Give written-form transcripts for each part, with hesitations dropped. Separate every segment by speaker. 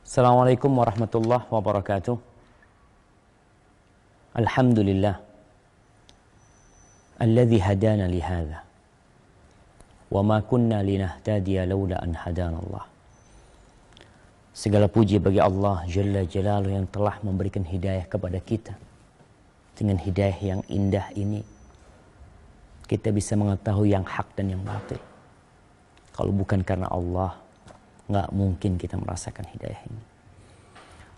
Speaker 1: Assalamualaikum warahmatullahi wabarakatuh. Alhamdulillah alladzi hadana li hadza wa ma kunna linahtadiya laula an hadana Allah. Segala puji bagi Allah Jalla Jalaluhu yang telah memberikan hidayah kepada kita. Dengan hidayah yang indah ini kita bisa mengetahui yang hak dan yang batil. Kalau bukan karena Allah, nggak mungkin kita merasakan hidayah ini.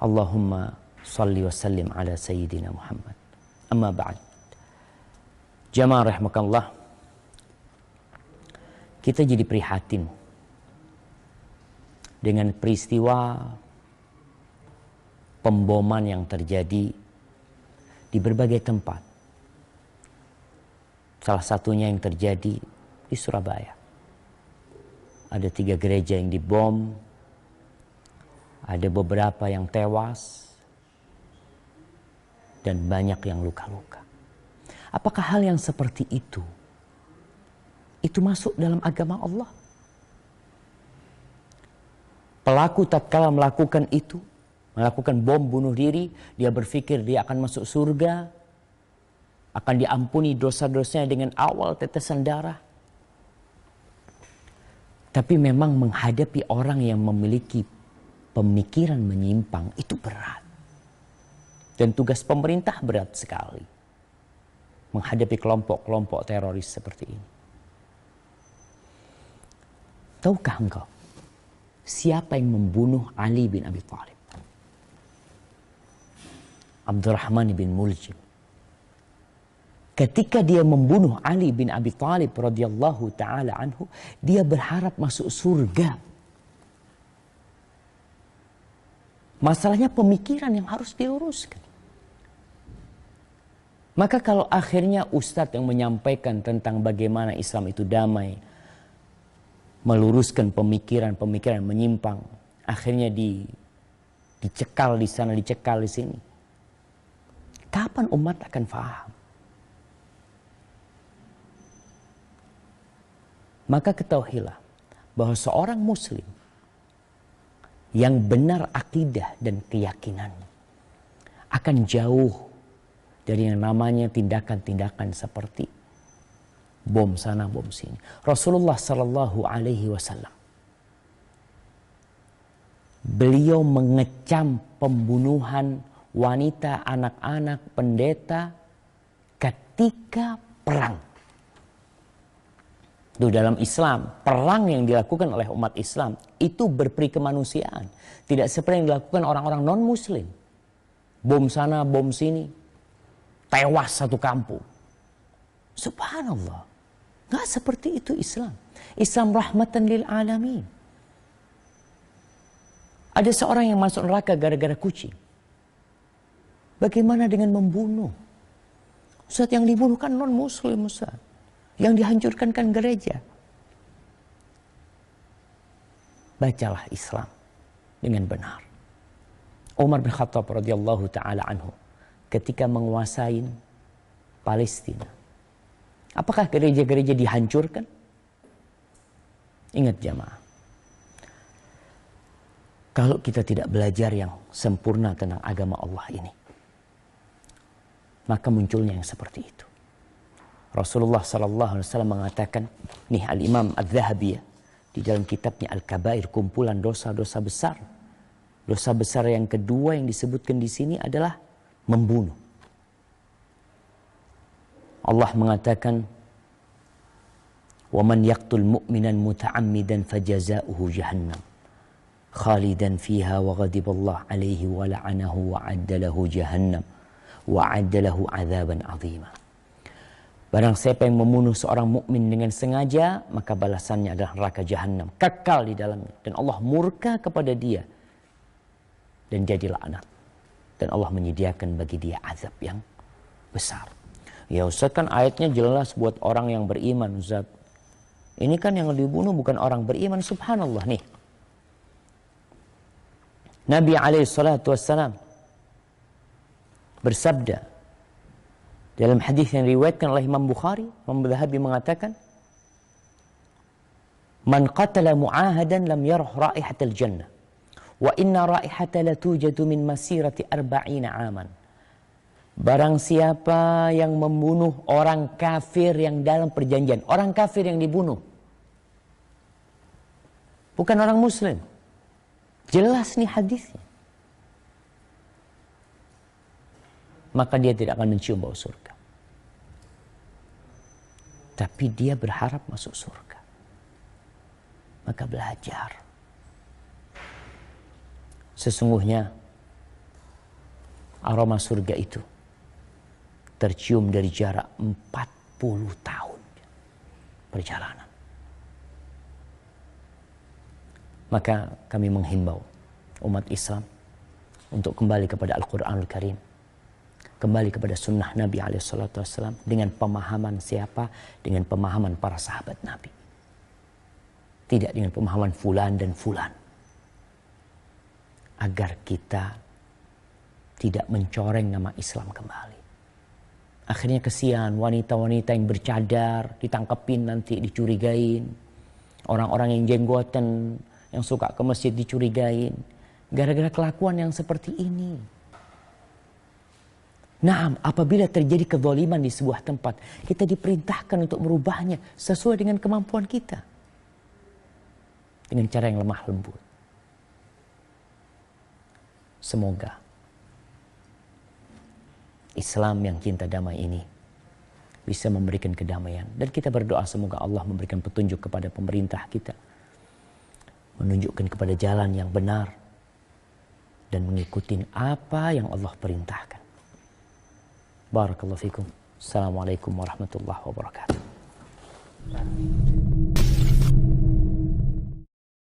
Speaker 1: Allahumma salli wa sallim ala Sayyidina Muhammad. Amma ba'd. Jamaah rahimakallah. Kita jadi prihatin dengan peristiwa pemboman yang terjadi di berbagai tempat. Salah satunya yang terjadi di Surabaya. Ada 3 gereja yang dibom, ada beberapa yang tewas, dan banyak yang luka-luka. Apakah hal yang seperti itu masuk dalam agama Allah? Pelaku tatkala melakukan itu, melakukan bom bunuh diri, dia berpikir dia akan masuk surga, akan diampuni dosa-dosanya dengan awal tetesan darah. Tapi memang menghadapi orang yang memiliki pemikiran menyimpang itu berat. Dan tugas pemerintah berat sekali menghadapi kelompok-kelompok teroris seperti ini. Tahukah engkau siapa yang membunuh Ali bin Abi Thalib? Abdurrahman bin Muljim. Ketika dia membunuh Ali bin Abi Thalib radhiyallahu taala anhu, dia berharap masuk surga. Masalahnya pemikiran yang harus diluruskan. Maka kalau akhirnya ustadz yang menyampaikan tentang bagaimana Islam itu damai, meluruskan pemikiran-pemikiran menyimpang, akhirnya dicekal di sana, dicekal di sini. Kapan umat akan faham? Maka ketahuilah bahwa seorang muslim yang benar akidah dan keyakinannya akan jauh dari yang namanya tindakan-tindakan seperti bom sana bom sini. Rasulullah Sallallahu Alaihi Wasallam beliau mengecam pembunuhan wanita, anak-anak, pendeta ketika perang. Itu dalam Islam, perang yang dilakukan oleh umat Islam itu berperi kemanusiaan. Tidak seperti yang dilakukan orang-orang non-muslim. Bom sana, bom sini. Tewas satu kampung. Subhanallah. Nggak seperti itu Islam. Islam rahmatan lil alamin. Ada seorang yang masuk neraka gara-gara kucing. Bagaimana dengan membunuh? Ustaz, yang dibunuh kan non-muslim, Ustaz. Yang dihancurkan kan gereja. Bacalah Islam dengan benar. Umar bin Khattab radhiyallahu taala anhu ketika menguasai Palestina, apakah gereja-gereja dihancurkan? Ingat jamaah, kalau kita tidak belajar yang sempurna tentang agama Allah ini, maka munculnya yang seperti itu. Rasulullah Sallallahu Alaihi Wasallam mengatakan, nih Al-Imam Al-Zahabi ya, di dalam kitabnya Al-Kabair, kumpulan dosa-dosa besar. Dosa besar yang kedua yang disebutkan di sini adalah membunuh. Allah mengatakan, وَمَنْ يَقْتُلْ مُؤْمِنًا مُتَعَمِّدًا فَجَزَاؤُهُ جَهَنَّمْ خَالِدًا فِيهَا وَغَضِبَ اللَّهُ عَلَيْهِ وَلَعَنَهُ وَأَعَدَّ لَهُ جَهَنَّمْ وَأَعَدَّ لَهُ عَذَابًا عَظِيمًا. Barang siapa yang membunuh seorang mukmin dengan sengaja, maka balasannya adalah neraka jahanam, kekal di dalamnya, dan Allah murka kepada dia dan jadi laknat, dan Allah menyediakan bagi dia azab yang besar. Ya Ustaz, kan ayatnya jelas buat orang yang beriman, Ustaz. Ini kan yang dibunuh bukan orang beriman. Subhanallah nih. Nabi SAW bersabda dalam hadis yang diriwayatkan oleh Imam Bukhari, Imam Zahabi mengatakan, "Man qatala mu'ahadan lam yarah raihatal jannah, Wa inna raihata latujadu min masirati arba'ina aman. Barang siapa yang membunuh orang kafir yang dalam perjanjian, orang kafir yang dibunuh, bukan orang muslim. Jelas nih hadisnya. Maka dia tidak akan mencium bau surga. Tapi dia berharap masuk surga. Maka belajar. Sesungguhnya aroma surga itu tercium dari jarak 40 tahun perjalanan. Maka kami menghimbau umat Islam untuk kembali kepada Al-Quranul Karim, kembali kepada sunnah Nabi SAW dengan pemahaman siapa? Dengan pemahaman para sahabat Nabi. Tidak dengan pemahaman fulan dan fulan. Agar kita tidak mencoreng nama Islam kembali. Akhirnya kesian wanita-wanita yang bercadar, ditangkepin nanti, dicurigain. Orang-orang yang jenggoten, yang suka ke masjid dicurigain. Gara-gara kelakuan yang seperti ini. Naam, apabila terjadi kezaliman di sebuah tempat, kita diperintahkan untuk merubahnya sesuai dengan kemampuan kita. Dengan cara yang lemah lembut. Semoga Islam yang cinta damai ini bisa memberikan kedamaian. Dan kita berdoa semoga Allah memberikan petunjuk kepada pemerintah kita. Menunjukkan kepada jalan yang benar. Dan mengikuti apa yang Allah perintahkan. Barakallahu fikum. Assalamualaikum warahmatullahi wabarakatuh.